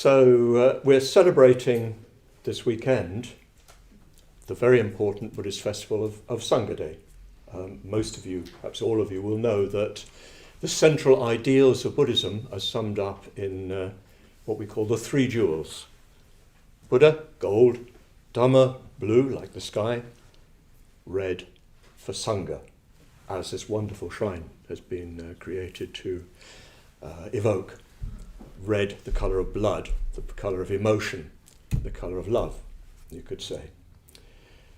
So we're celebrating this weekend the very important Buddhist festival of Sangha Day. Most of you, perhaps all of you, will know that the central ideals of Buddhism are summed up in what we call the three jewels. Buddha, gold; Dhamma, blue, like the sky; red for Sangha, as this wonderful shrine has been created to evoke. Red, the colour of blood, the colour of emotion, the colour of love, you could say.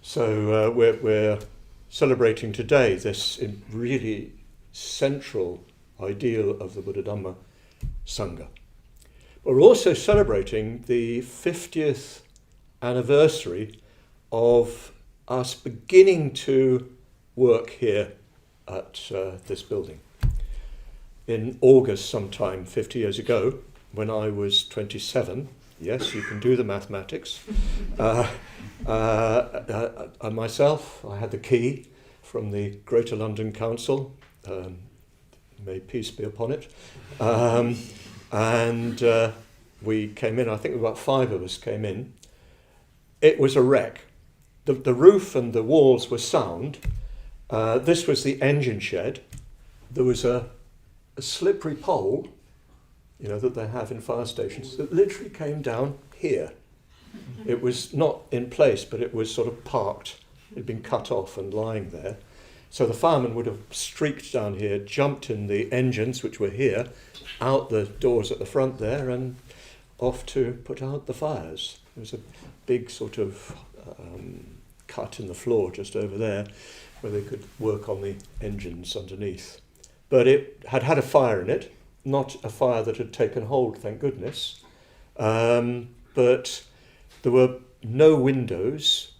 So we're celebrating today this really central ideal of the Buddha Dhamma Sangha. But we're also celebrating the 50th anniversary of us beginning to work here at this building. In August sometime 50 years ago, when I was 27, yes, you can do the mathematics, myself, I had the key from the Greater London Council, may peace be upon it, and we came in. I think about 5 of us came in. It was a wreck. The roof and the walls were sound. This was the engine shed. There was a slippery pole, that they have in fire stations, that literally came down here. It was not in place, but it was sort of parked. It had been cut off and lying there. So the firemen would have streaked down here, jumped in the engines, which were here, out the doors at the front there, and off to put out the fires. There was a big sort of cut in the floor just over there, where they could work on the engines underneath. But it had had a fire in it, not a fire that had taken hold, thank goodness. But there were no windows,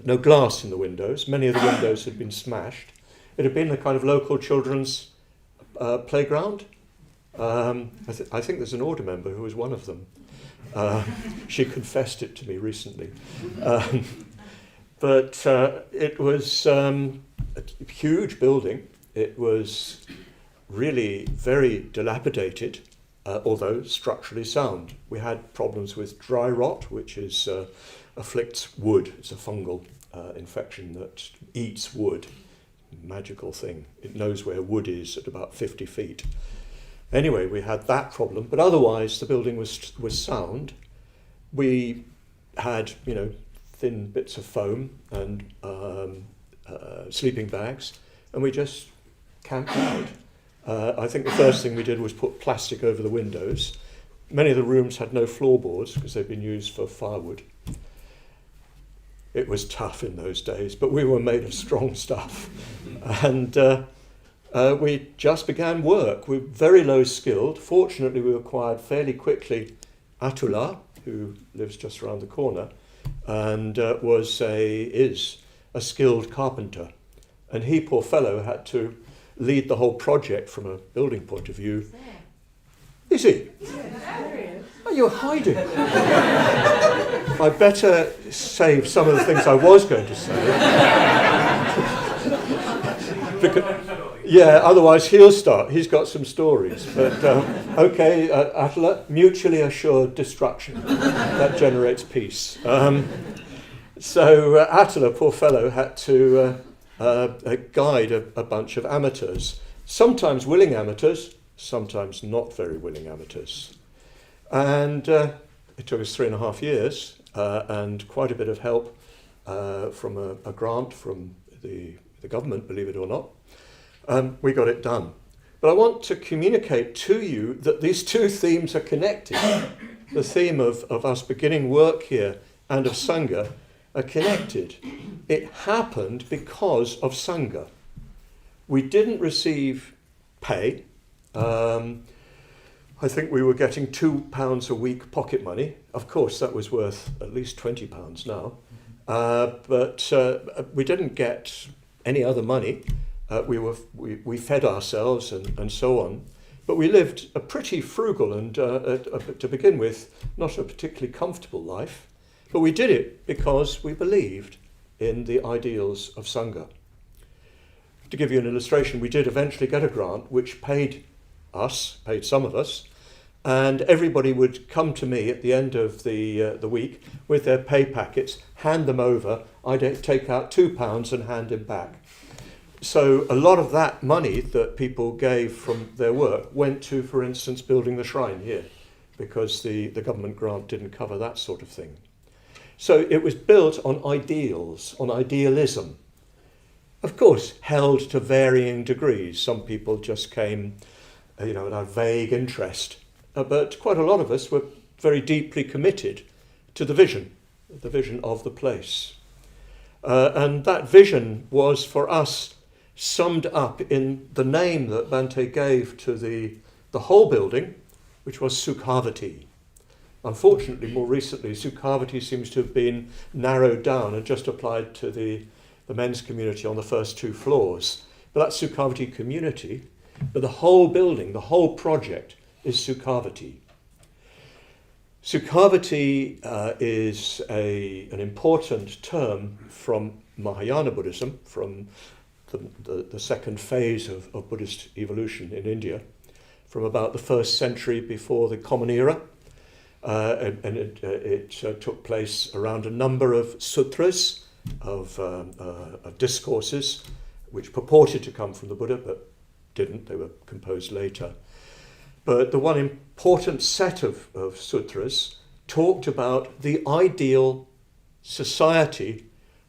no glass in the windows. Many of the windows had been smashed. It had been a kind of local children's playground. I think there's an order member who was one of them. She confessed it to me recently. But it was a huge building. It was really very dilapidated, although structurally sound. We had problems with dry rot, which afflicts wood. It's a fungal infection that eats wood. Magical thing. It knows where wood is at about 50 feet. Anyway, we had that problem, but otherwise the building was sound. We had, thin bits of foam and sleeping bags, and we just camped out. I think the first thing we did was put plastic over the windows. Many of the rooms had no floorboards because they'd been used for firewood. It was tough in those days, but we were made of strong stuff. And we just began work. We were very low skilled. Fortunately, we acquired fairly quickly Atula, who lives just around the corner, and is a skilled carpenter. And he, poor fellow, had to lead the whole project from a building point of view. Is he? Oh, you're hiding. I better save some of the things I was going to say. Otherwise he'll start. He's got some stories. But okay, Attila, mutually assured destruction. That generates peace. So Attila, poor fellow, had to guide a bunch of amateurs. Sometimes willing amateurs, sometimes not very willing amateurs. And it took us 3.5 years and quite a bit of help from a grant from the government, believe it or not. We got it done. But I want to communicate to you that these two themes are connected. The theme of us beginning work here and of Sangha are connected. It happened because of Sangha. We didn't receive pay. I think we were getting £2 a week pocket money. Of course, that was worth at least £20 now. But we didn't get any other money. We fed ourselves and so on. But we lived a pretty frugal and, to begin with, not a particularly comfortable life. But we did it because we believed in the ideals of Sangha. To give you an illustration, we did eventually get a grant which paid some of us, And everybody would come to me at the end of the week with their pay packets, hand them over. I'd take out £2 and hand it back. So a lot of that money that people gave from their work went to, for instance, building the shrine here, because the government grant didn't cover that sort of thing. So it was built on ideals, on idealism. Of course, held to varying degrees. Some people just came, in a vague interest. But quite a lot of us were very deeply committed to the vision of the place. And that vision was for us summed up in the name that Bhante gave to the whole building, which was Sukhavati. Unfortunately, more recently, Sukhavati seems to have been narrowed down and just applied to the men's community on the first 2 floors. But that's Sukhavati community. But the whole building, the whole project, is Sukhavati. Sukhavati is an important term from Mahayana Buddhism, from the second phase of Buddhist evolution in India, from about the 1st century before the Common Era. And it took place around a number of sutras, of discourses, which purported to come from the Buddha, but didn't. They were composed later. But the one important set of sutras talked about the ideal society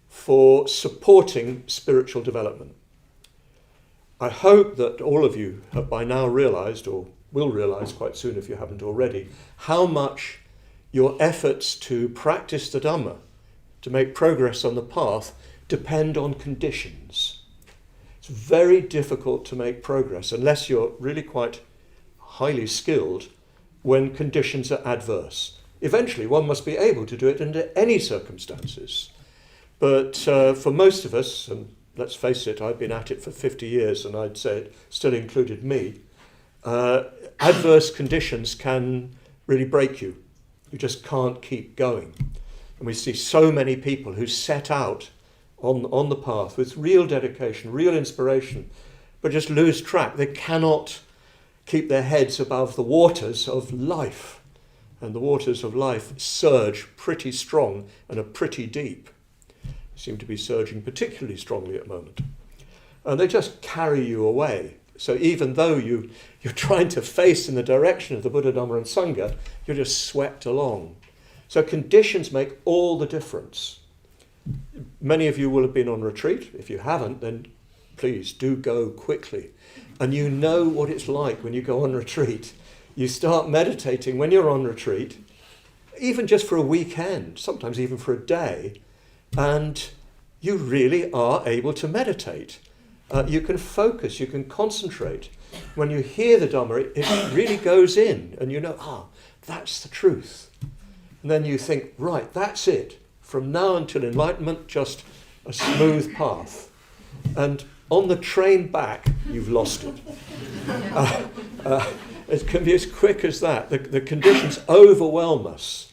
for supporting spiritual development. I hope that all of you have by now realized, or will realize quite soon if you haven't already, how much your efforts to practice the Dhamma, to make progress on the path, depend on conditions. It's very difficult to make progress unless you're really quite highly skilled when conditions are adverse. Eventually, one must be able to do it under any circumstances. But for most of us, and let's face it, I've been at it for 50 years, and I'd say it still included me, adverse conditions can really break you. You just can't keep going. And we see so many people who set out on the path with real dedication, real inspiration, but just lose track. They cannot keep their heads above the waters of life. And the waters of life surge pretty strong and are pretty deep. They seem to be surging particularly strongly at the moment. And they just carry you away. So even though you're trying to face in the direction of the Buddha, Dhamma and Sangha, you're just swept along. So conditions make all the difference. Many of you will have been on retreat. If you haven't, then please do go quickly. And you know what it's like when you go on retreat. You start meditating when you're on retreat, even just for a weekend, sometimes even for a day, and you really are able to meditate. You can focus, you can concentrate. When you hear the Dhamma, it really goes in, and you know, that's the truth. And then you think, right, that's it. From now until enlightenment, just a smooth path. And on the train back, you've lost it. It can be as quick as that. The conditions overwhelm us.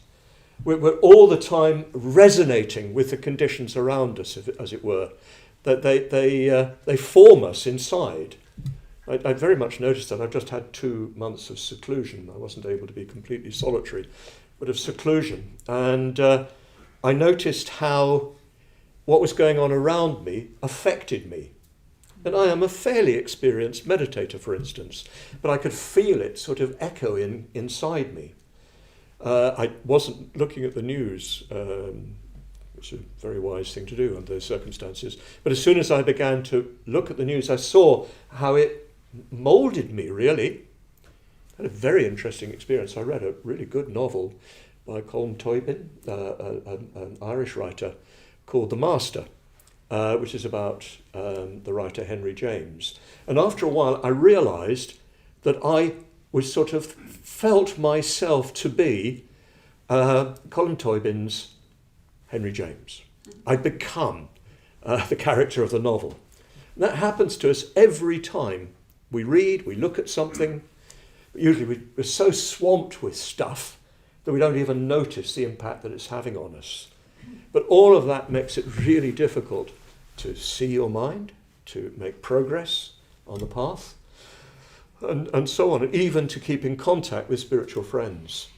We're all the time resonating with the conditions around us, as it were. That they form us inside. I very much noticed that. I've just had 2 months of seclusion. I wasn't able to be completely solitary, but of seclusion. And I noticed how what was going on around me affected me. And I am a fairly experienced meditator, for instance, but I could feel it sort of echoing inside me. I wasn't looking at the news, which is a very wise thing to do under those circumstances. But as soon as I began to look at the news, I saw how it moulded me, really. I had a very interesting experience. I read a really good novel by Colm Toibin, an Irish writer, called The Master, which is about the writer Henry James. And after a while, I realised that I was sort of felt myself to be Colm Toibin's Henry James. I'd become the character of the novel. And that happens to us every time we read, we look at something. But usually we're so swamped with stuff that we don't even notice the impact that it's having on us. But all of that makes it really difficult to see your mind, to make progress on the path. and so on, even to keep in contact with spiritual friends.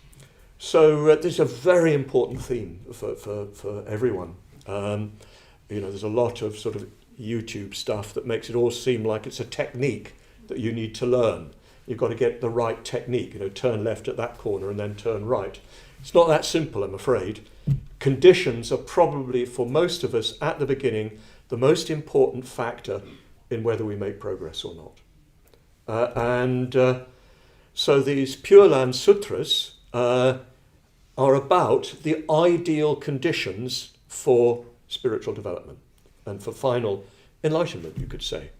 So this is a very important theme for everyone. There's a lot of sort of YouTube stuff that makes it all seem like it's a technique that you need to learn. You've got to get the right technique, turn left at that corner and then turn right. It's not that simple, I'm afraid. Conditions are probably, for most of us at the beginning, the most important factor in whether we make progress or not. So these Pure Land Sutras are about the ideal conditions for spiritual development and for final enlightenment, you could say.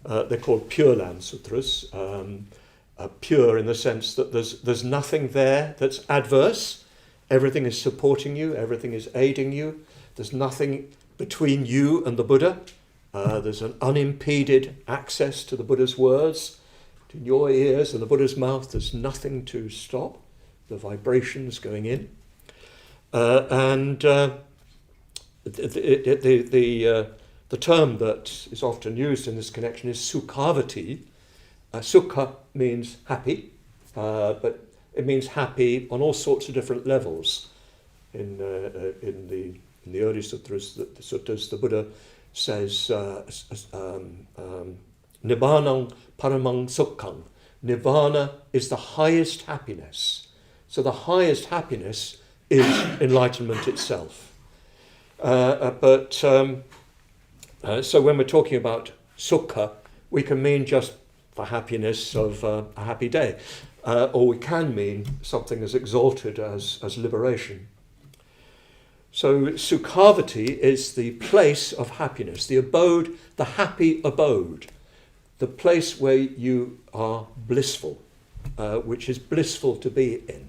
They're called Pure Land Sutras, pure in the sense that there's nothing there that's adverse. Everything is supporting you, everything is aiding you. There's nothing between you and the Buddha. There's an unimpeded access to the Buddha's words, to your ears and the Buddha's mouth. There's nothing to stop the vibrations going in. The term that is often used in this connection is Sukhavati. Sukha means happy, but it means happy on all sorts of different levels. In the early sutras, the Buddha says Nibbānang paramang sukhang. Nibbana is the highest happiness. So the highest happiness is enlightenment itself. So when we're talking about sukha, we can mean just the happiness of a happy day, or we can mean something as exalted as liberation. So Sukhavati is the place of happiness, the abode, the happy abode, the place where you are blissful, which is blissful to be in.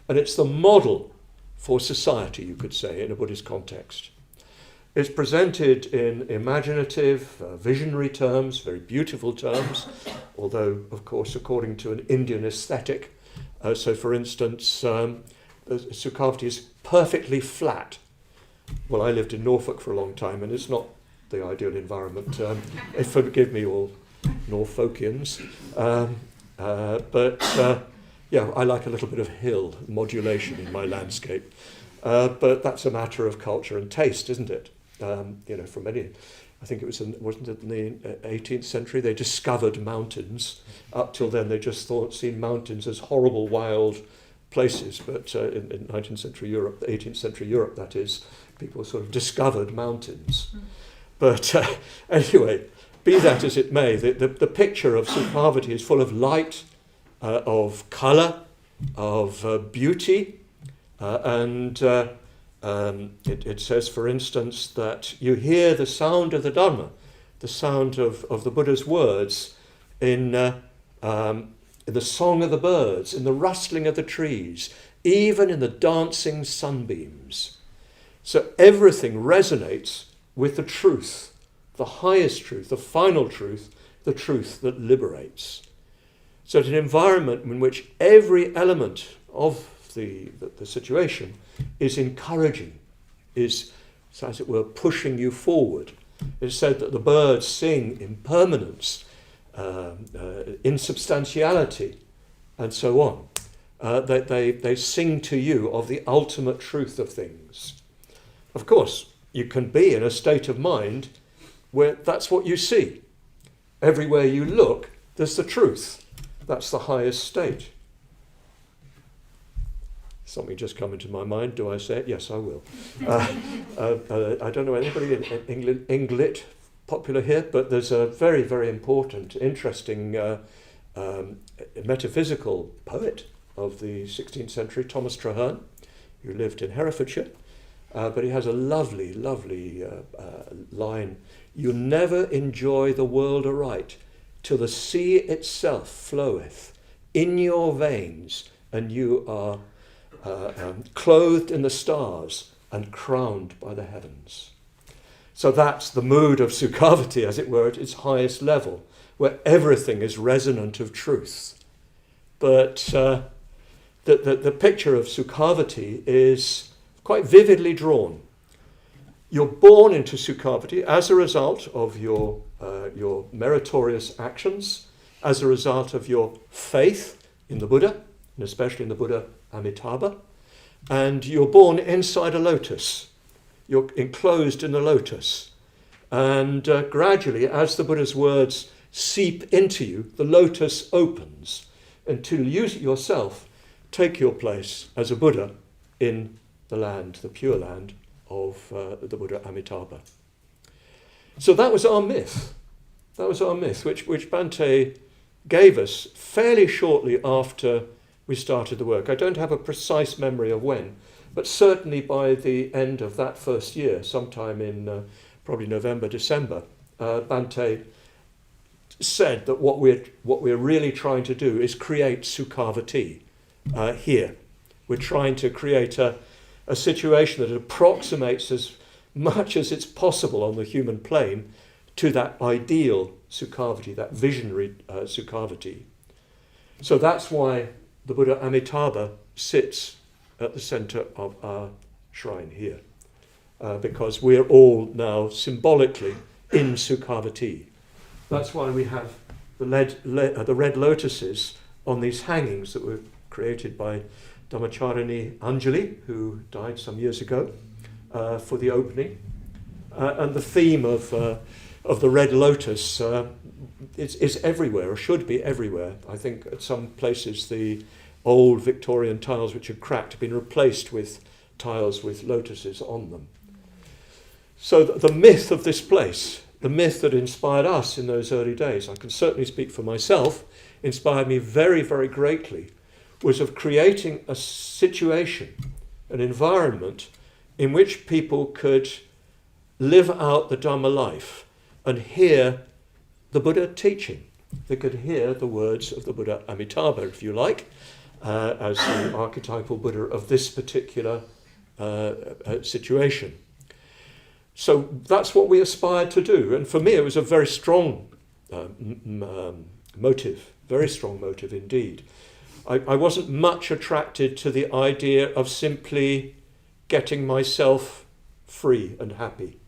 And it's the model for society, you could say, in a Buddhist context. It's presented in imaginative, visionary terms, very beautiful terms, although, of course, according to an Indian aesthetic. So, for instance, Sukhavati is perfectly flat. Well, I lived in Norfolk for a long time, and it's not the ideal environment. Forgive me, all Norfolkians. Yeah, I like a little bit of hill modulation in my landscape. But that's a matter of culture and taste, isn't it? For many, I think wasn't it in the 18th century, they discovered mountains. Up till then, they just seen mountains as horrible, wild places. But in 19th century Europe, 18th century Europe, that is, people sort of discovered mountains. But anyway, be that as it may, the picture of Sukhavati is full of light, of colour, of beauty, and it says, for instance, that you hear the sound of the Dharma, the sound of the Buddha's words in the song of the birds, in the rustling of the trees, even in the dancing sunbeams. So everything resonates with the truth, the highest truth, the final truth, the truth that liberates. So it's an environment in which every element of the situation is encouraging, is, as it were, pushing you forward. It's said that the birds sing impermanence, insubstantiality, and so on. They sing to you of the ultimate truth of things. Of course, you can be in a state of mind where that's what you see. Everywhere you look, there's the truth. That's the highest state. Something just come into my mind. Do I say it? Yes, I will. I don't know anybody in Englit popular here, but there's a very, very important, interesting metaphysical poet of the 16th century, Thomas Traherne, who lived in Herefordshire. But he has a lovely, lovely line. You never enjoy the world aright till the sea itself floweth in your veins, and you are clothed in the stars and crowned by the heavens. So that's the mood of Sukhavati, as it were, at its highest level, where everything is resonant of truth. But the picture of Sukhavati is quite vividly drawn. You're born into Sukhavati as a result of your meritorious actions as a result of your faith in the Buddha, and especially in the Buddha Amitabha. And you're born inside a lotus. You're enclosed in a lotus. And gradually, as the Buddha's words seep into you, the lotus opens until you yourself take your place as a Buddha in the land, the pure land of the Buddha Amitabha. So that was our myth. That was our myth, which Bhante gave us fairly shortly after we started the work. I don't have a precise memory of when, but certainly by the end of that first year, sometime in probably November, December, Bhante said that what we're really trying to do is create Sukhavati here. We're trying to create a situation that approximates as much as it's possible on the human plane to that ideal Sukhavati, that visionary Sukhavati. So that's why the Buddha Amitabha sits at the center of our shrine here, because we're all now symbolically in Sukhavati. That's why we have the red lotuses on these hangings that were created by Dhammacharini Anjali, who died some years ago, for the opening. And the theme of the red lotus is everywhere, or should be everywhere. I think at some places the old Victorian tiles which are cracked have been replaced with tiles with lotuses on them. So the myth of this place, the myth that inspired us in those early days, I can certainly speak for myself, inspired me very, very greatly, was of creating a situation, an environment in which people could live out the Dhamma life and hear the Buddha teaching. They could hear the words of the Buddha Amitabha, if you like, as the archetypal Buddha of this particular situation. So that's what we aspired to do. And for me, it was a very strong motive, very strong motive indeed. I wasn't much attracted to the idea of simply getting myself free and happy.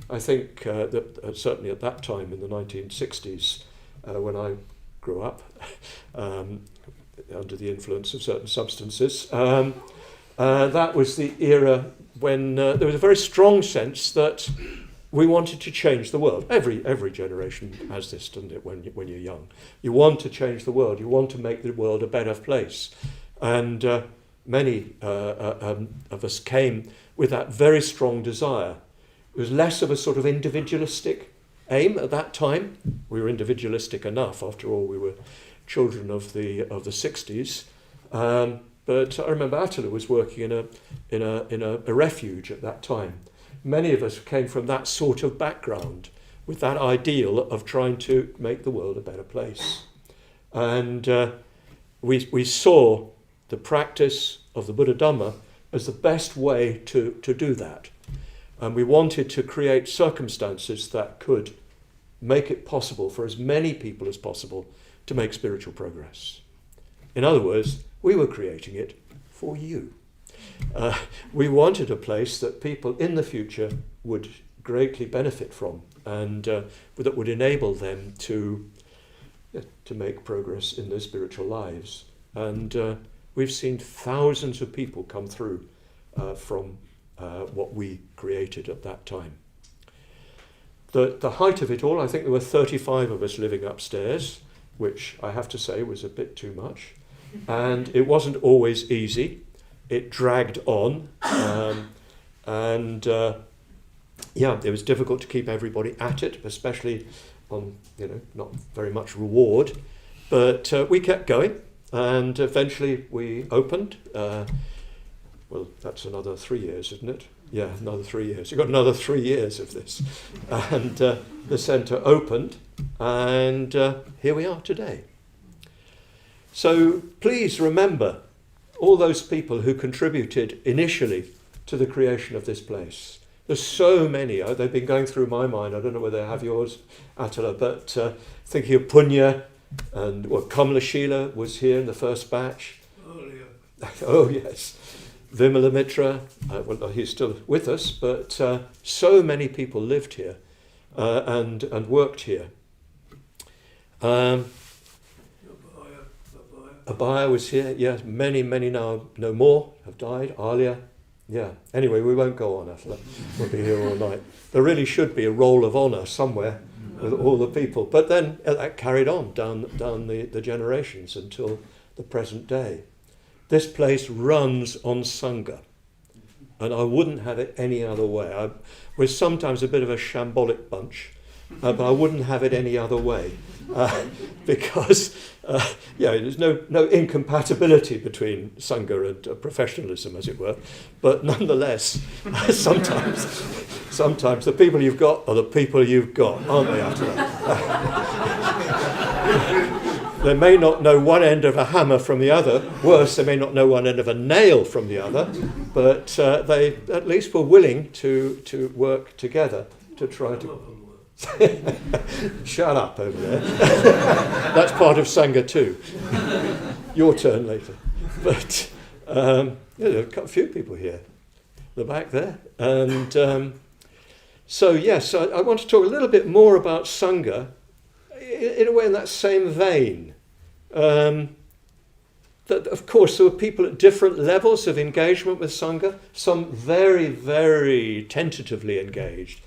I think that certainly at that time in the 1960s, when I grew up under the influence of certain substances, that was the era when there was a very strong sense that we wanted to change the world. Every generation has this, doesn't it, when you're young? You want to change the world. You want to make the world a better place. And many of us came with that very strong desire. It was less of a sort of individualistic aim at that time. We were individualistic enough, after all. We were children of the 60s. But I remember Attila was working in a refuge at that time. Many of us came from that sort of background, with that ideal of trying to make the world a better place. And we saw the practice of the Buddha Dhamma as the best way to do that. And we wanted to create circumstances that could make it possible for as many people as possible to make spiritual progress. In other words, we were creating it for you. We wanted a place that people in the future would greatly benefit from, and that would enable them to make progress in their spiritual lives. And we've seen thousands of people come through from what we created at that time. The height of it all, I think there were 35 of us living upstairs, which I have to say was a bit too much. And it wasn't always easy. It dragged on. It was difficult to keep everybody at it, especially on, not very much reward. But we kept going, and eventually we opened. Well, that's another 3 years, isn't it? Yeah, another 3 years. You've got another 3 years of this. And the centre opened, and here we are today. So please remember all those people who contributed initially to the creation of this place. There's so many. They've been going through my mind. I don't know whether they have yours, Attila, but thinking of Punya, and Kamalashila was here in the first batch. Oh, yeah. Oh, yes. Vimala Mitra, well, he's still with us, but so many people lived here and worked here. Abaya was here. Yes, many now no more have died. Alia. Yeah. Anyway, we won't go on, Atala. We'll be here all night. There really should be a roll of honour somewhere with all the people. But then that carried on down the generations until the present day. This place runs on Sangha, and I wouldn't have it any other way. We're sometimes a bit of a shambolic bunch, but I wouldn't have it any other way. Because there's no incompatibility between Sangha and professionalism, as it were. But nonetheless, sometimes the people you've got are the people you've got, aren't they, after that? They may not know one end of a hammer from the other. Worse, they may not know one end of a nail from the other. But they at least were willing to work together to try to... Shut up over there. That's part of Sangha too. Your turn later. But there are a few people here. The back there. And so I want to talk a little bit more about Sangha, in a way in that same vein. That of course there were people at different levels of engagement with Sangha, some very, very tentatively engaged.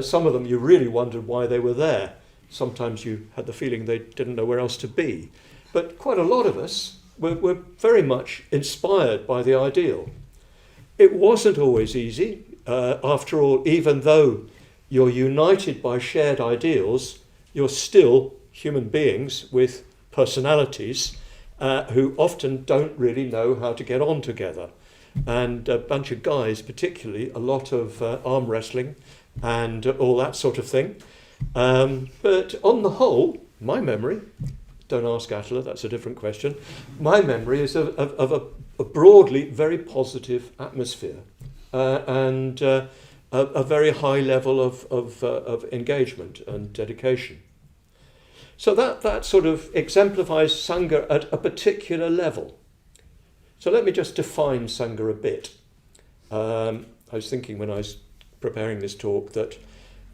Some of them you really wondered why they were there. Sometimes you had the feeling they didn't know where else to be. But quite a lot of us were very much inspired by the ideal. It wasn't always easy. After all, even though you're united by shared ideals, you're still human beings with personalities who often don't really know how to get on together. And a bunch of guys, particularly, a lot of arm wrestling, and all that sort of thing. But on the whole, my memory, don't ask Attila, that's a different question, my memory is of a broadly very positive atmosphere and a very high level of engagement and dedication. So that sort of exemplifies Sangha at a particular level. So let me just define Sangha a bit. I was thinking when I was preparing this talk that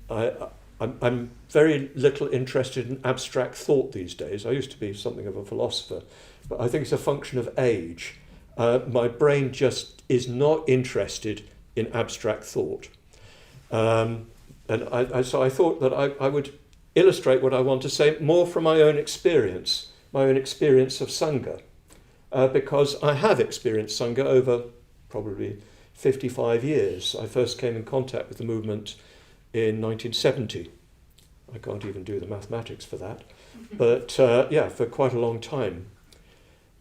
I'm very little interested in abstract thought these days. I used to be something of a philosopher, but I think it's a function of age. My brain just is not interested in abstract thought. So I thought that I would illustrate what I want to say more from my own experience of Sangha, because I have experienced Sangha over probably 55 years. I first came in contact with the movement in 1970. I can't even do the mathematics for that. But for quite a long time.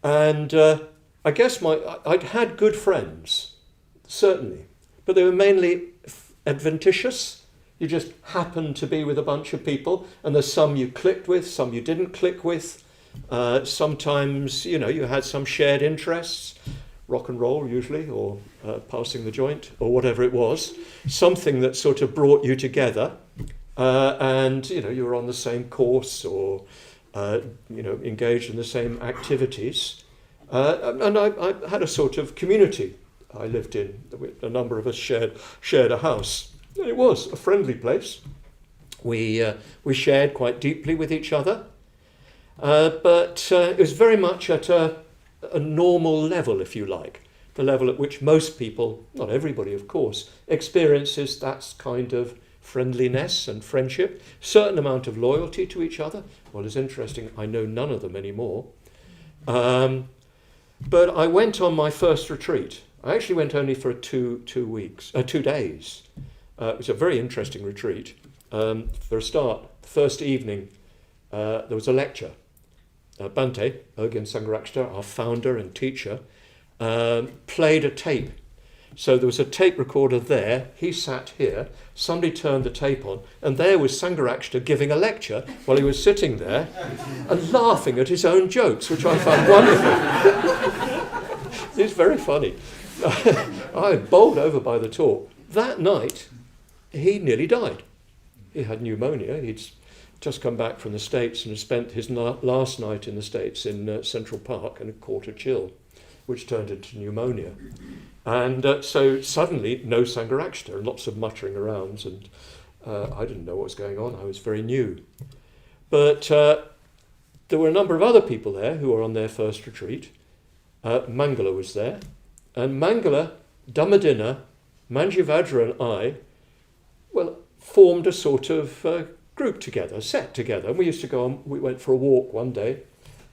And I guess I'd had good friends, certainly. But they were mainly adventitious. You just happened to be with a bunch of people, and there's some you clicked with, some you didn't click with. Sometimes, you had some shared interests. Rock and roll usually, or passing the joint, or whatever it was, something that sort of brought you together, and you were on the same course, or engaged in the same activities, and I had a sort of community I lived in. A number of us shared a house. It was a friendly place. We shared quite deeply with each other, but it was very much at a normal level, if you like, the level at which most people, not everybody of course, experiences that kind of friendliness and friendship, certain amount of loyalty to each other. Well, it's interesting, I know none of them anymore. But I went on my first retreat. I actually went only for 2 days. It was a very interesting retreat. For a start, the first evening, there was a lecture. Bhante, Urgyen Sangharakshita, our founder and teacher, played a tape. So there was a tape recorder there, he sat here, somebody turned the tape on, and there was Sangharakshita giving a lecture while he was sitting there and laughing at his own jokes, which I found wonderful. It's very funny. I bowled over by the talk. That night, he nearly died. He had pneumonia. He'd just come back from the States and had spent his last night in the States in Central Park and had caught a chill, which turned into pneumonia. And so suddenly, no Sangharakshita, and lots of muttering around, and I didn't know what was going on. I was very new. But there were a number of other people there who were on their first retreat. Mangala was there. And Mangala, Dhammadinna, Manjivajra and I, formed a sort of group together, a set together. And we used to go on, we went for a walk one day.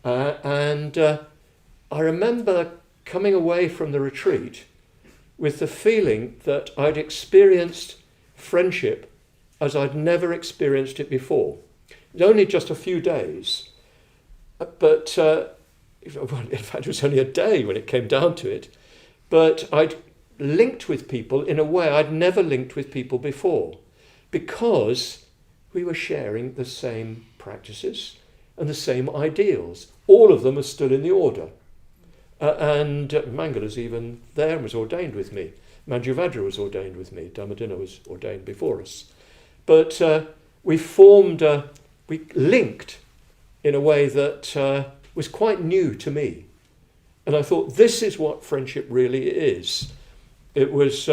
And I remember coming away from the retreat with the feeling that I'd experienced friendship as I'd never experienced it before. It was only just a few days, but in fact it was only a day when it came down to it, but I'd linked with people in a way I'd never linked with people before, because we were sharing the same practices and the same ideals. All of them are still in the order. And Mangala's even there and was ordained with me. Manjivajra was ordained with me. Dhammadinna was ordained before us. But we linked in a way that was quite new to me. And I thought, this is what friendship really is. It was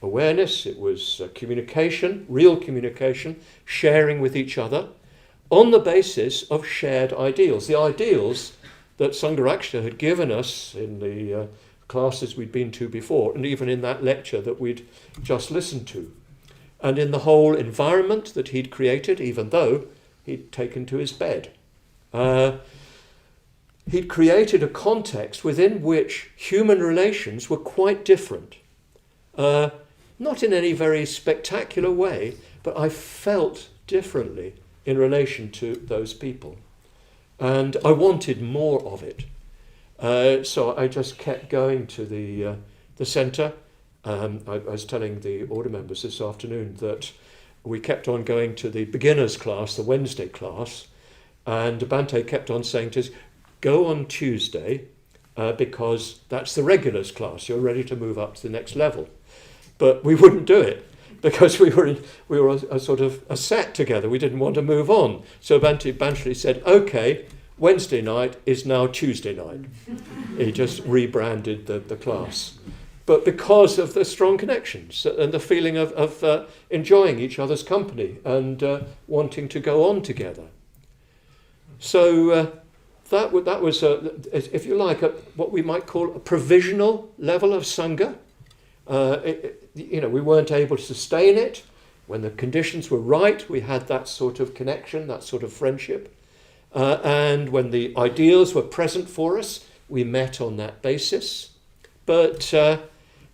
awareness, it was communication, real communication, sharing with each other on the basis of shared ideals. The ideals that Sangharakshita had given us in the classes we'd been to before, and even in that lecture that we'd just listened to, and in the whole environment that he'd created, even though he'd taken to his bed. He'd created a context within which human relations were quite different. Not in any very spectacular way, but I felt differently in relation to those people. And I wanted more of it. So I just kept going to the centre. I was telling the order members this afternoon that we kept on going to the beginners class, the Wednesday class, and Bhante kept on saying to us, go on Tuesday because that's the regulars class. You're ready to move up to the next level. But we wouldn't do it because we were a sort of a set together. We didn't want to move on. So Bhante said, okay, Wednesday night is now Tuesday night. He just rebranded the class. But because of the strong connections and the feeling of enjoying each other's company and wanting to go on together. So that was, if you like, what we might call a provisional level of Sangha. We weren't able to sustain it. When the conditions were right, we had that sort of connection, that sort of friendship. And when the ideals were present for us, we met on that basis. But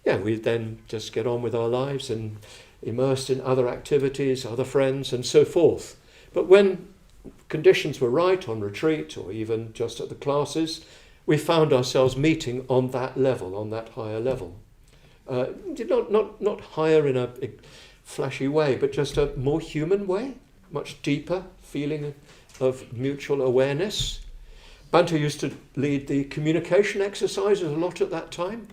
we then just get on with our lives and immersed in other activities, other friends, and so forth. But when conditions were right on retreat or even just at the classes, we found ourselves meeting on that level, on that higher level. Not higher in a flashy way, but just a more human way, much deeper feeling of mutual awareness. Bhante used to lead the communication exercises a lot at that time.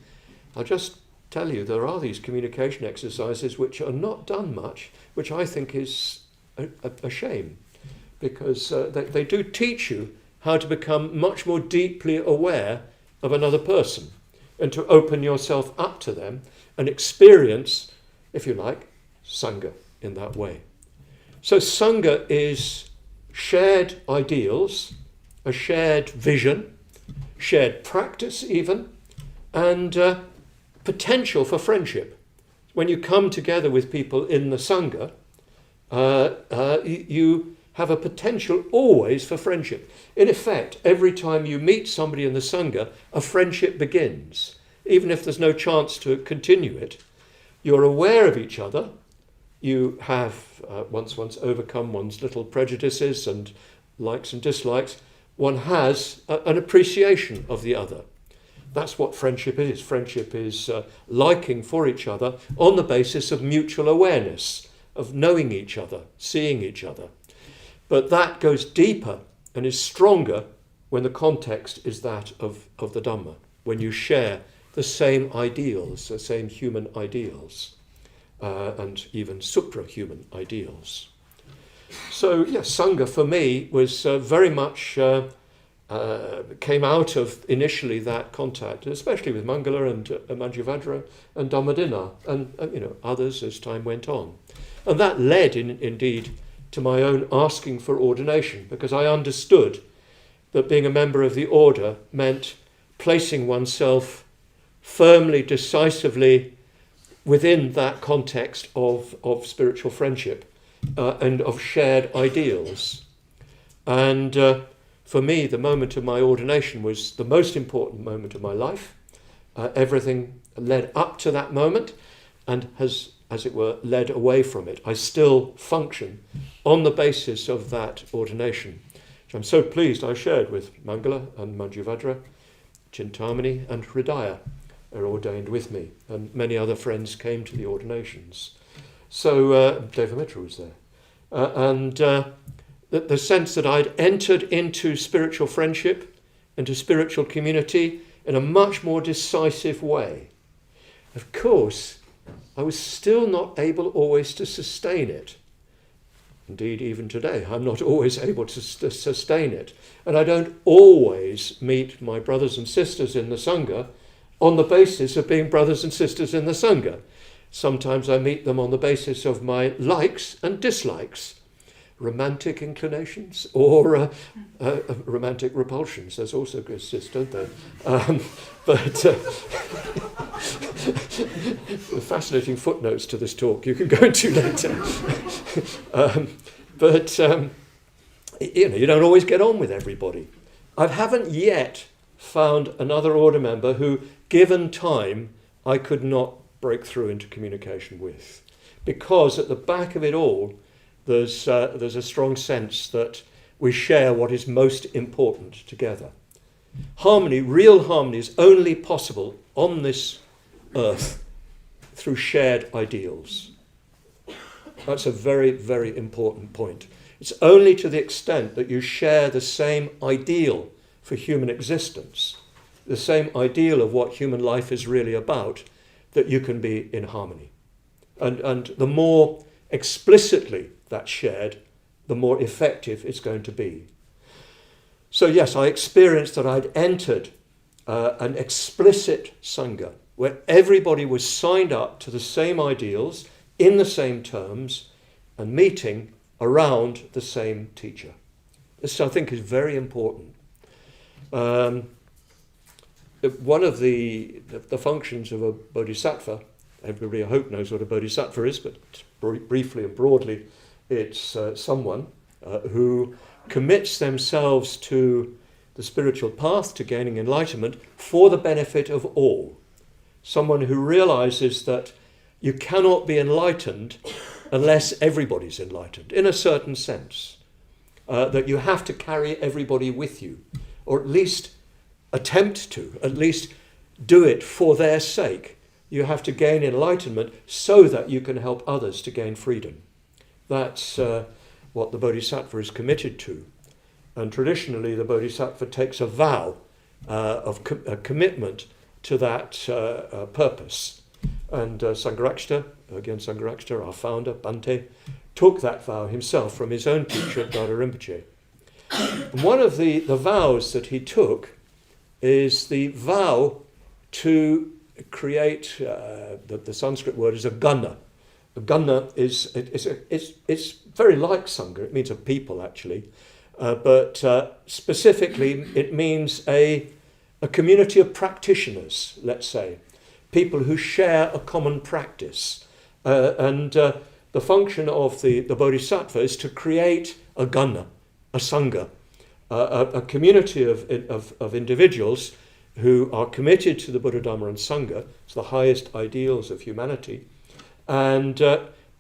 I'll just tell you, there are these communication exercises which are not done much, which I think is a shame, because they do teach you how to become much more deeply aware of another person and to open yourself up to them and experience, if you like, Sangha in that way. So Sangha is shared ideals, a shared vision, shared practice even, and potential for friendship. When you come together with people in the Sangha, you have a potential always for friendship. In effect, every time you meet somebody in the Sangha, a friendship begins. Even if there's no chance to continue it, you're aware of each other. You have, once overcome one's little prejudices and likes and dislikes, one has an appreciation of the other. That's what friendship is. Friendship is liking for each other on the basis of mutual awareness, of knowing each other, seeing each other. But that goes deeper and is stronger when the context is that of the Dhamma, when you share the same ideals, the same human ideals, and even supra-human ideals. So, yes, Sangha for me was very much came out of initially that contact, especially with Mangala and Manjivajra and Dhammadinna and others as time went on. And that led indeed to my own asking for ordination, because I understood that being a member of the order meant placing oneself firmly, decisively within that context of spiritual friendship and of shared ideals. And for me, the moment of my ordination was the most important moment of my life. Everything led up to that moment and has, as it were, led away from it. I still function on the basis of that ordination, which I'm so pleased I shared with Mangala and Manjuvadra, Chintamani and Hridaya are ordained with me, and many other friends came to the ordinations. So Devamitra was there. And the sense that I'd entered into spiritual friendship, into spiritual community in a much more decisive way. Of course, I was still not able always to sustain it. Indeed, even today, I'm not always able to sustain it. And I don't always meet my brothers and sisters in the Sangha on the basis of being brothers and sisters in the Sangha. Sometimes I meet them on the basis of my likes and dislikes, romantic inclinations or romantic repulsions. There's also exists, don't they? But the fascinating footnotes to this talk you can go into later. You don't always get on with everybody. I haven't yet found another order member who, given time, I could not break through into communication with, because at the back of it all, there's a strong sense that we share what is most important together. Harmony, real harmony, is only possible on this earth through shared ideals. That's a very, very important point. It's only to the extent that you share the same ideal for human existence, the same ideal of what human life is really about, that you can be in harmony. And the more explicitly that's shared, the more effective it's going to be. So yes, I experienced that I'd entered an explicit Sangha where everybody was signed up to the same ideals, in the same terms, and meeting around the same teacher. This, I think, is very important. One of the functions of a bodhisattva, everybody I hope knows what a bodhisattva is, but briefly and broadly, it's someone who commits themselves to the spiritual path, to gaining enlightenment, for the benefit of all. Someone who realizes that you cannot be enlightened unless everybody's enlightened, in a certain sense. That you have to carry everybody with you, or at least attempt to, at least do it for their sake. You have to gain enlightenment so that you can help others to gain freedom. That's what the Bodhisattva is committed to. And traditionally, the Bodhisattva takes a vow of a commitment to that purpose. And Sangharakshita, our founder, Bhante, took that vow himself from his own teacher, Dada Rinpoche. And one of the vows that he took is the vow to create, the Sanskrit word is a gana. A gana it's very like Sangha, it means a people actually, but specifically it means a community of practitioners, let's say, people who share a common practice. And the function of the Bodhisattva is to create a gana, a Sangha, a community of individuals who are committed to the Buddha, Dhamma and Sangha, it's the highest ideals of humanity, and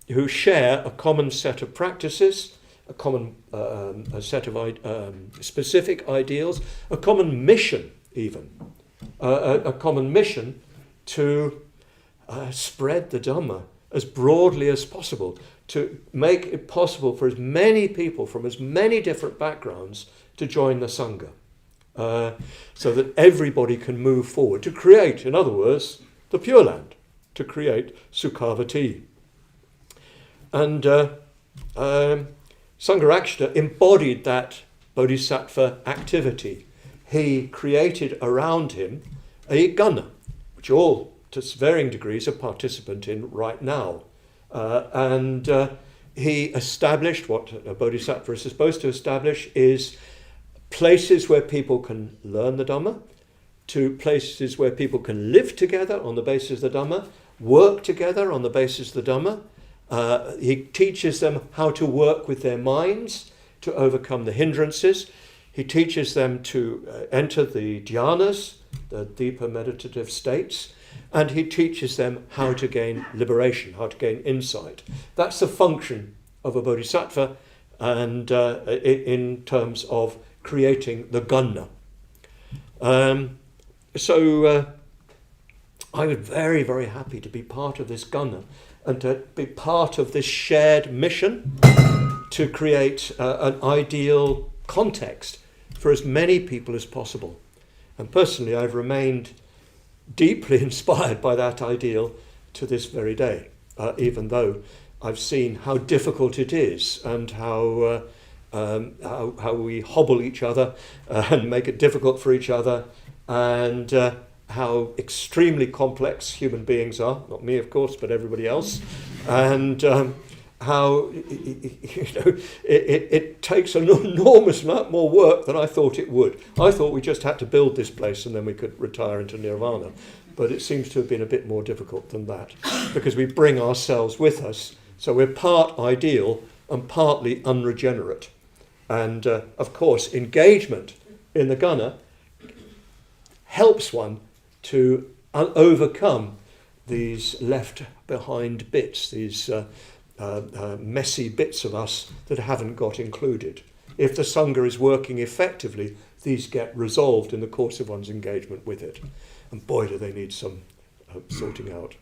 who share a common set of practices, a common a set of specific ideals, a common mission even, a common mission to spread the Dhamma as broadly as possible, to make it possible for as many people from as many different backgrounds to join the Sangha, so that everybody can move forward, to create, in other words, the Pure Land, to create Sukhavati. And Sangharakshita embodied that bodhisattva activity. He created around him a gana, which all, to varying degrees, are participant in right now. And he established what a bodhisattva is supposed to establish is places where people can learn the Dhamma, to places where people can live together on the basis of the Dhamma, work together on the basis of the Dhamma. He teaches them how to work with their minds to overcome the hindrances. He teaches them to enter the dhyanas, the deeper meditative states, and he teaches them how to gain liberation, how to gain insight. That's the function of a bodhisattva, and in terms of creating the gunna. So I was very, very happy to be part of this gunna and to be part of this shared mission to create an ideal context for as many people as possible. And personally, I've remained deeply inspired by that ideal to this very day, even though I've seen how difficult it is and how we hobble each other and make it difficult for each other, and how extremely complex human beings are, not me of course, but everybody else, and how it takes an enormous amount more work than I thought it would. I thought we just had to build this place and then we could retire into nirvana, but it seems to have been a bit more difficult than that, because we bring ourselves with us, so we're part ideal and partly unregenerate. And of course, engagement in the gunna helps one to overcome these left behind bits, these messy bits of us that haven't got included. If the Sangha is working effectively, these get resolved in the course of one's engagement with it. And boy, do they need some sorting out.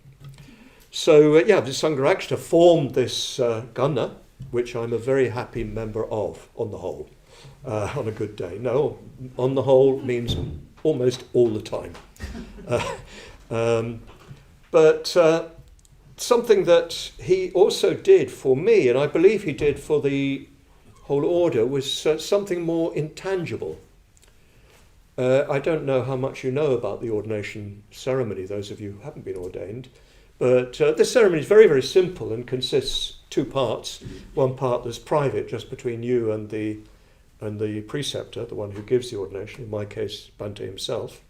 So the Sangha Rakshita formed this gunna, which I'm a very happy member of, on the whole, on a good day. No, on the whole means almost all the time. But something that he also did for me, and I believe he did for the whole order, was something more intangible. I don't know how much you know about the ordination ceremony, those of you who haven't been ordained, but this ceremony is very, very simple and consists two parts. One part that's private, just between you and the preceptor, the one who gives the ordination, in my case, Bhante himself,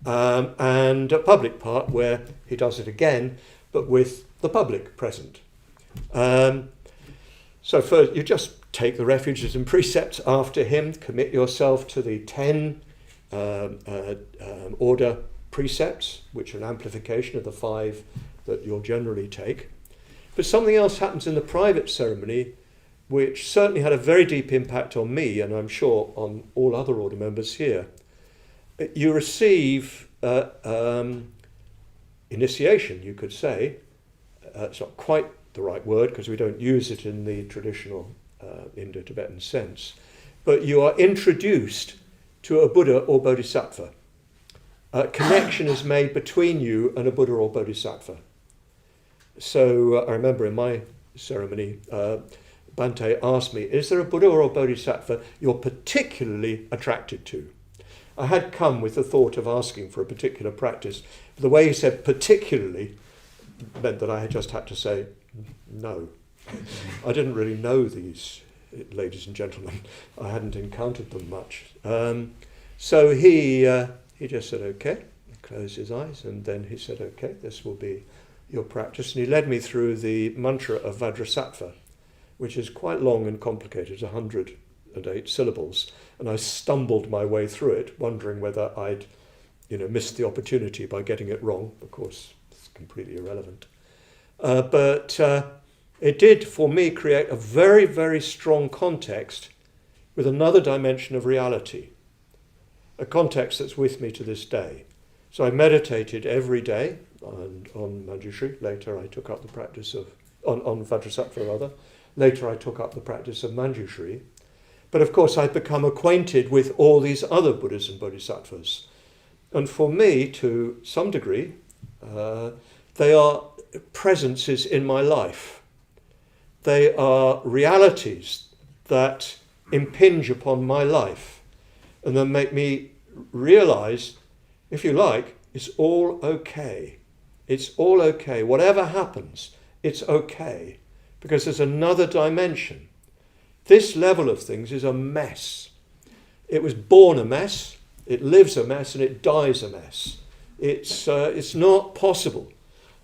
and a public part where he does it again, but with the public present. So first, you just take the refuges and precepts after him, commit yourself to the 10 order precepts, which are an amplification of the 5 that you'll generally take. But something else happens in the private ceremony, which certainly had a very deep impact on me, and I'm sure on all other order members here. You receive initiation, you could say. It's not quite the right word because we don't use it in the traditional Indo-Tibetan sense. But you are introduced to a Buddha or Bodhisattva. A connection is made between you and a Buddha or Bodhisattva. So I remember in my ceremony, Bhante asked me, is there a Buddha or a Bodhisattva you're particularly attracted to? I had come with the thought of asking for a particular practice. The way he said particularly meant that I just had to say no. I didn't really know these ladies and gentlemen. I hadn't encountered them much. So he just said, okay, he closed his eyes, and then he said, okay, this will be your practice. And he led me through the mantra of Vajrasattva, which is quite long and complicated, 108 syllables. And I stumbled my way through it, wondering whether I'd missed the opportunity by getting it wrong. Of course, it's completely irrelevant. But it did, for me, create a very, very strong context with another dimension of reality, a context that's with me to this day. So I meditated every day on Manjushri. Later I took up the practice of, on Vajrasattva rather. Later I took up the practice of Manjushri. But of course I'd become acquainted with all these other Buddhas and Bodhisattvas. And for me, to some degree, they are presences in my life. They are realities that impinge upon my life and then make me realize, if you like, it's all okay. It's all okay. Whatever happens, it's okay. because there's another dimension. This level of things is a mess. It was born a mess, it lives a mess, and it dies a mess. It's not possible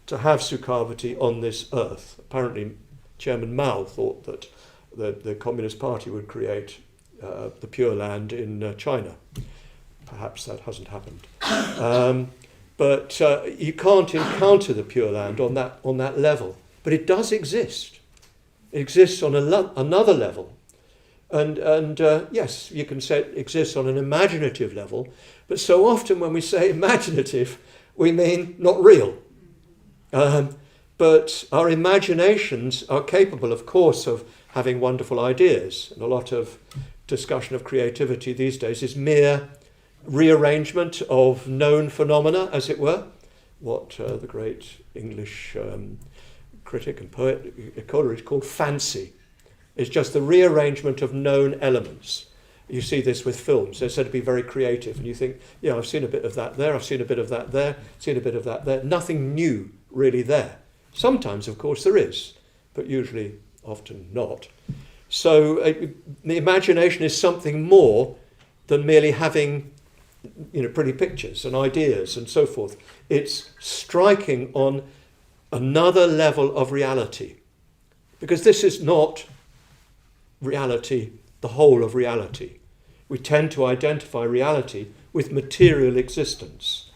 to have Sukhavati on this earth. Apparently, Chairman Mao thought that the Communist Party would create the Pure Land in China. Perhaps that hasn't happened. But you can't encounter the Pure Land on that level. But it does exist. It exists on another level. And yes, you can say it exists on an imaginative level, but so often when we say imaginative, we mean not real. But our imaginations are capable, of course, of having wonderful ideas. And a lot of discussion of creativity these days is mere rearrangement of known phenomena, as it were. What the great English critic and poet Coleridge called fancy. It's just the rearrangement of known elements. You see this with films. They're said to be very creative, and you think, yeah, I've seen a bit of that there, I've seen a bit of that there, seen a bit of that there. Nothing new really there. Sometimes, of course, there is, but usually, often not. So the imagination is something more than merely having, pretty pictures and ideas and so forth. It's striking on another level of reality, because this is not reality, the whole of reality. We tend to identify reality with material existence,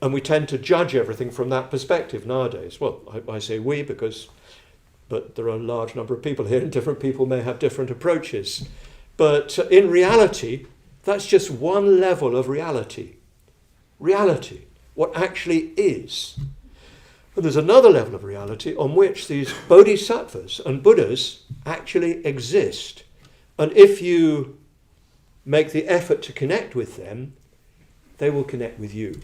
and we tend to judge everything from that perspective nowadays. Well, I say we but there are a large number of people here, and different people may have different approaches. But in reality, that's just one level of reality. Reality, what actually is. But there's another level of reality on which these bodhisattvas and Buddhas actually exist. And if you make the effort to connect with them, they will connect with you.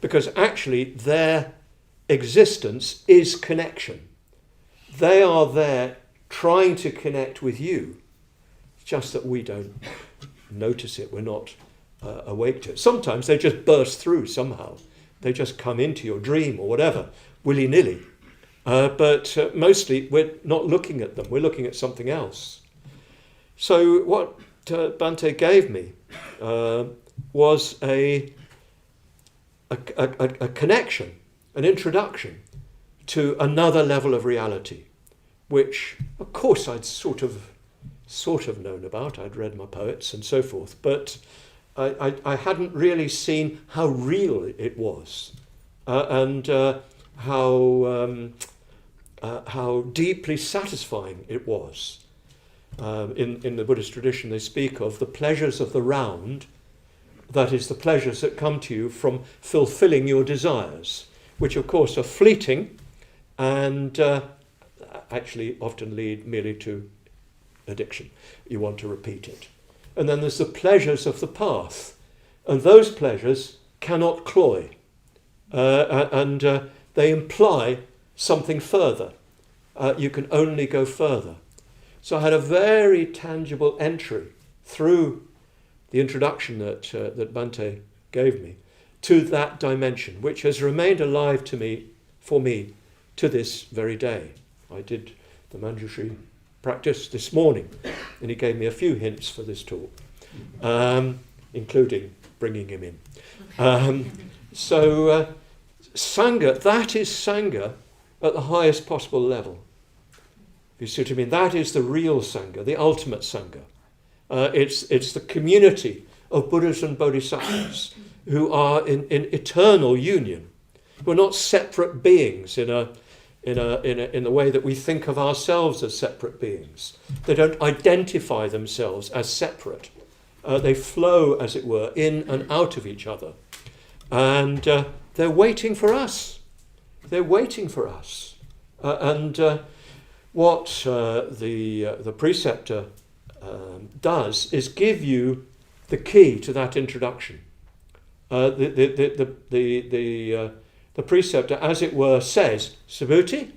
Because actually their existence is connection. They are there trying to connect with you. It's just that we don't notice it. We're not awake to it. Sometimes they just burst through somehow. They just come into your dream or whatever, willy-nilly. But mostly we're not looking at them. We're looking at something else. So what Bhante gave me was a connection, an introduction to another level of reality, which, of course, I'd sort of known about. I'd read my poets and so forth, but I hadn't really seen how real it was, and how deeply satisfying it was. In the Buddhist tradition, they speak of the pleasures of the round, that is, the pleasures that come to you from fulfilling your desires, which, of course, are fleeting and actually often lead merely to addiction. You want to repeat it. And then there's the pleasures of the path, and those pleasures cannot cloy, and they imply something further. You can only go further. So I had a very tangible entry through the introduction that Bhante gave me to that dimension, which has remained alive for me to this very day. I did the Manjushri practice this morning, and he gave me a few hints for this talk, including bringing him in. So Sangha, that is Sangha at the highest possible level. You see what I mean? That is the real Sangha, the ultimate Sangha. It's the community of Buddhas and Bodhisattvas who are in eternal union, who are not separate beings in the way that we think of ourselves as separate beings. They don't identify themselves as separate. They flow, as it were, in and out of each other. And they're waiting for us. They're waiting for us. What the preceptor does is give you the key to that introduction. The preceptor, as it were, says, Subhuti,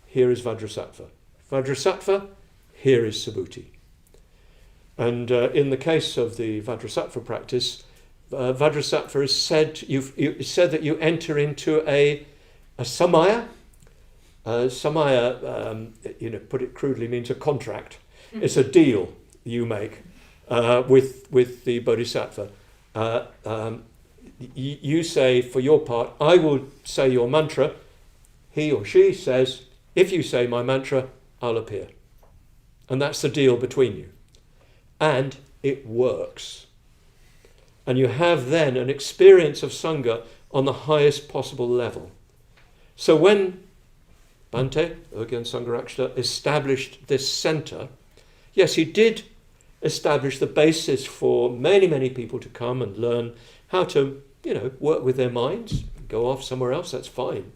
here is Vajrasattva. Vajrasattva, here is Subhuti. And in the case of the Vajrasattva practice, Vajrasattva is said, you've said that you enter into a samaya, Samaya, put it crudely, means a contract. It's a deal you make with the Bodhisattva. You say, for your part, I will say your mantra. He or she says, if you say my mantra, I'll appear. And that's the deal between you. And it works. And you have then an experience of Sangha on the highest possible level. So when Bhante, Urgyen Sangharakshita, established this centre, yes, he did establish the basis for many, many people to come and learn how to, work with their minds, go off somewhere else, that's fine.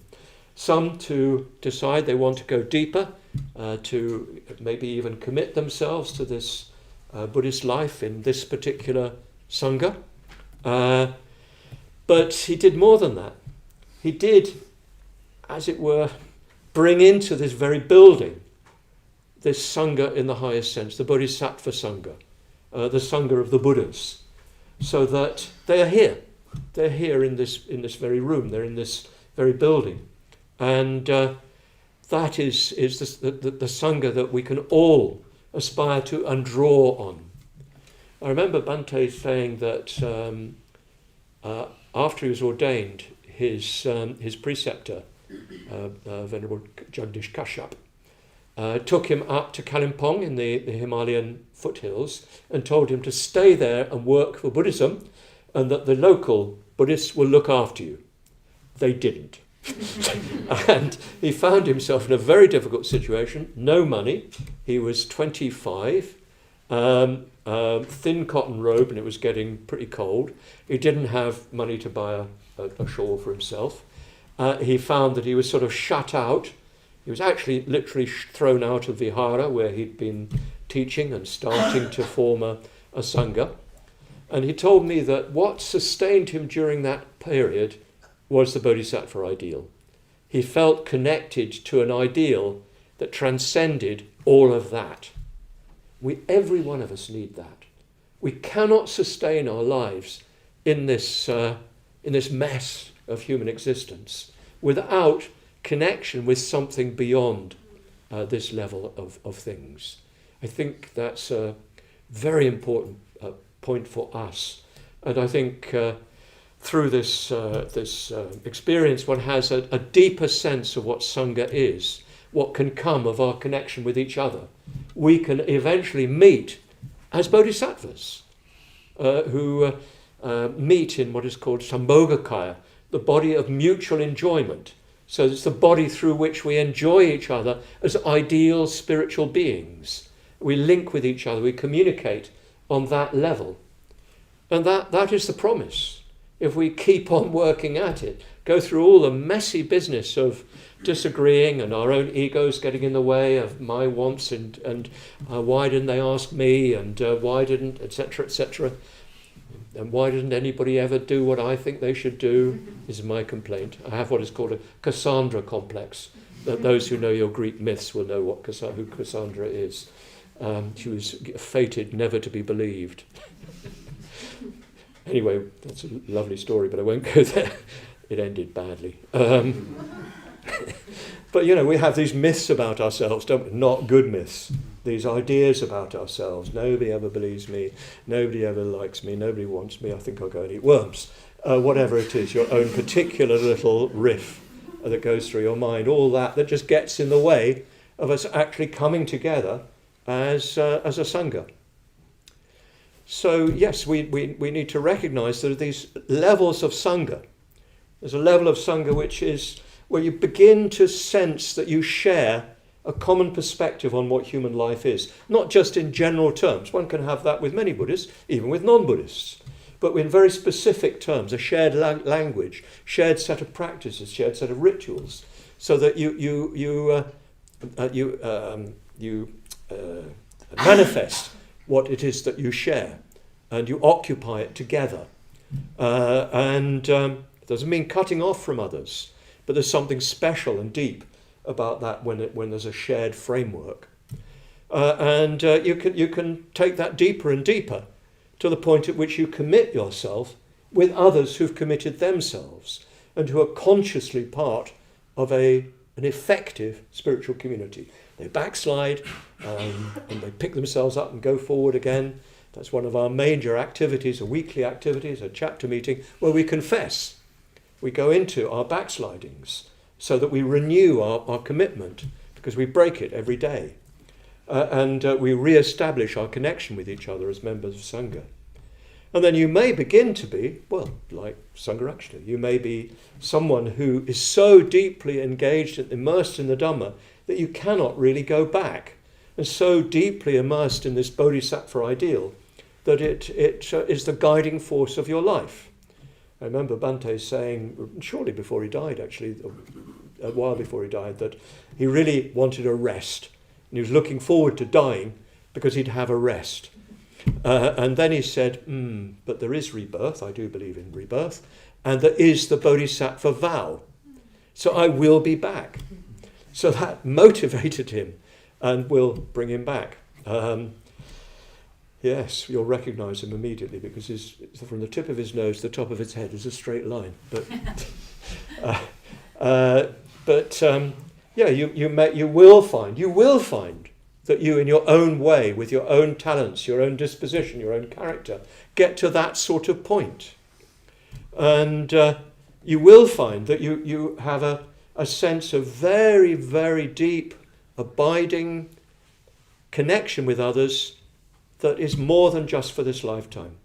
Some to decide they want to go deeper, to maybe even commit themselves to this Buddhist life in this particular Sangha. But he did more than that. He did, as it were, bring into this very building this Sangha in the highest sense, the Bodhisattva Sangha, the Sangha of the Buddhas, so that they are here. They're here in this very room. They're in this very building. And that is the Sangha that we can all aspire to and draw on. I remember Bhante saying that after he was ordained, his preceptor, Venerable Jagdish Kashyap, took him up to Kalimpong in the Himalayan foothills and told him to stay there and work for Buddhism, and that the local Buddhists will look after you. They didn't. And he found himself in a very difficult situation, no money. He was 25, thin cotton robe, and it was getting pretty cold. He didn't have money to buy a shawl for himself. He found that he was sort of shut out. He was actually literally thrown out of Vihara, where he'd been teaching and starting to form a Sangha. And he told me that what sustained him during that period was the Bodhisattva ideal. He felt connected to an ideal that transcended all of that. Every one of us need that. We cannot sustain our lives in this mess of human existence without connection with something beyond this level of things. I think that's a very important point for us. And I think through this experience, one has a deeper sense of what Sangha is, what can come of our connection with each other. We can eventually meet as bodhisattvas who meet in what is called Sambhogakaya, the body of mutual enjoyment. So it's the body through which we enjoy each other as ideal spiritual beings. We link with each other, we communicate on that level. And that is the promise. If we keep on working at it, go through all the messy business of disagreeing and our own egos getting in the way of my wants and why didn't they ask me, and why didn't, etc., etc., and why didn't anybody ever do what I think they should do, is my complaint. I have what is called a Cassandra complex. Those who know your Greek myths will know who Cassandra is. She was fated never to be believed. Anyway, that's a lovely story, but I won't go there. It ended badly. But, we have these myths about ourselves, don't we? Not good myths. These ideas about ourselves. Nobody ever believes me. Nobody ever likes me. Nobody wants me. I think I'll go and eat worms. Whatever it is, your own particular little riff that goes through your mind. All that just gets in the way of us actually coming together as a Sangha. So, yes, we need to recognise there are these levels of Sangha. There's a level of Sangha which is where you begin to sense that you share a common perspective on what human life is. Not just in general terms. One can have that with many Buddhists, even with non-Buddhists. But in very specific terms, a shared language, shared set of practices, shared set of rituals, so that you manifest what it is that you share, and you occupy it together. It doesn't mean cutting off from others, but there's something special and deep about that when there's a shared framework. You can take that deeper and deeper to the point at which you commit yourself with others who've committed themselves and who are consciously part of a an effective spiritual community. They backslide and they pick themselves up and go forward again. That's one of our major activities, a weekly activities, a chapter meeting, where we confess. We go into our backslidings so that we renew our commitment, because we break it every day. And we re-establish our connection with each other as members of Sangha. And then you may begin to be, well, like Sangharakshita, you may be someone who is so deeply engaged and immersed in the Dhamma that you cannot really go back, and so deeply immersed in this bodhisattva ideal that it is the guiding force of your life. I remember Bhante saying, shortly before he died actually, a while before he died, that he really wanted a rest. And he was looking forward to dying because he'd have a rest. And then he said, but there is rebirth, I do believe in rebirth, and there is the bodhisattva vow. So I will be back. So that motivated him and will bring him back. Yes, you'll recognise him immediately because from the tip of his nose to the top of his head is a straight line. You will find that you, in your own way, with your own talents, your own disposition, your own character, get to that sort of point. And you will find that you have a sense of very, very deep, abiding connection with others that is more than just for this lifetime.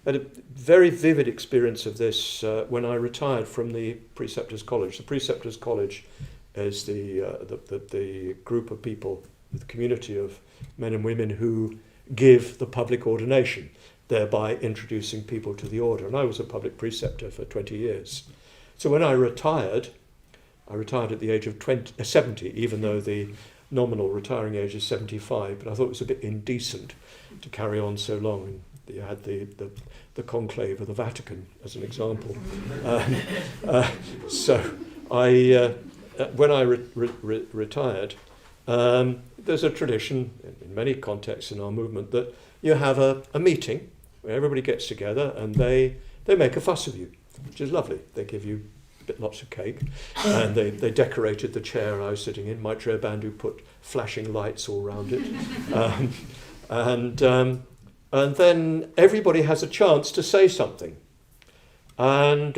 I had a very vivid experience of this when I retired from the Preceptors College. The Preceptors College is the group of people, the community of men and women who give the public ordination, thereby introducing people to the order. And I was a public preceptor for 20 years. So when I retired at the age of 70, even though the nominal retiring age is 75, but I thought it was a bit indecent to carry on so long. And you had the conclave of the Vatican as an example. So when I retired, there's a tradition in many contexts in our movement that you have a meeting where everybody gets together and they make a fuss of you, which is lovely. They give you lots of cake, and they decorated the chair I was sitting in. Maitreya Bandhu put flashing lights all around it, and then everybody has a chance to say something. And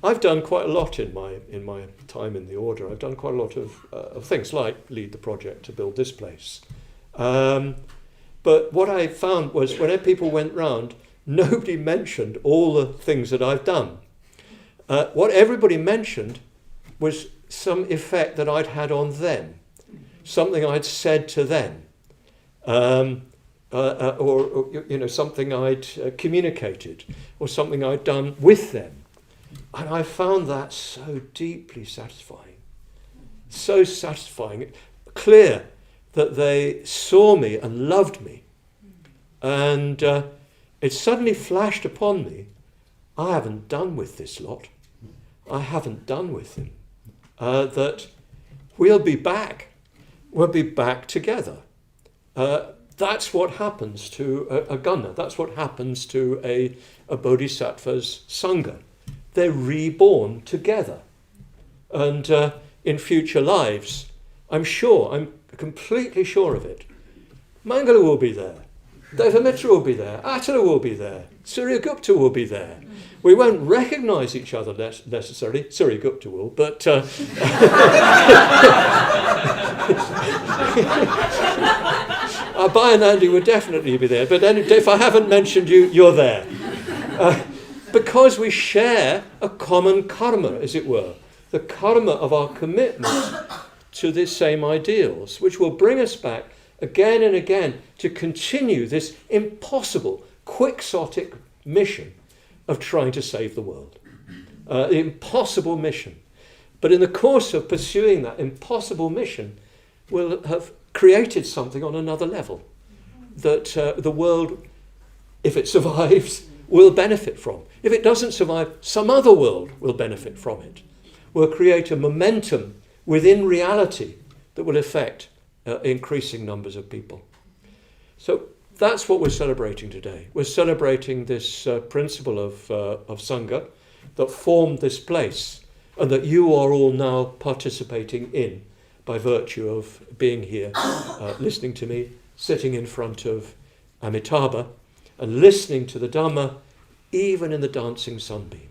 I've done quite a lot in my time in the order. I've done quite a lot of things, like lead the project to build this place. But what I found was whenever people went round, nobody mentioned all the things that I've done. What everybody mentioned was some effect that I'd had on them, something I'd said to them, or something I'd communicated, or something I'd done with them. And I found that so deeply satisfying, clear that they saw me and loved me. And it suddenly flashed upon me, I haven't done with this lot. I haven't done with them. That we'll be back. We'll be back together. That's what happens to a gunner. That's what happens to a bodhisattva's sangha. They're reborn together. And in future lives, I'm completely sure of it, Mangala will be there. Devamitra will be there. Attila will be there. Suryagupta will be there. We won't recognise each other necessarily. Suryagupta will, but Abhayanandi will definitely be there. But if I haven't mentioned you, you're there. Because we share a common karma, as it were, the karma of our commitment to these same ideals, which will bring us back again and again to continue this impossible, quixotic mission of trying to save the world. The impossible mission. But in the course of pursuing that impossible mission, we'll have created something on another level that the world, if it survives, will benefit from. If it doesn't survive, some other world will benefit from it. We'll create a momentum within reality that will affect increasing numbers of people. So that's what we're celebrating today. We're celebrating this principle of Sangha that formed this place and that you are all now participating in by virtue of being here, listening to me, sitting in front of Amitabha, and listening to the Dhamma, even in the dancing sunbeam.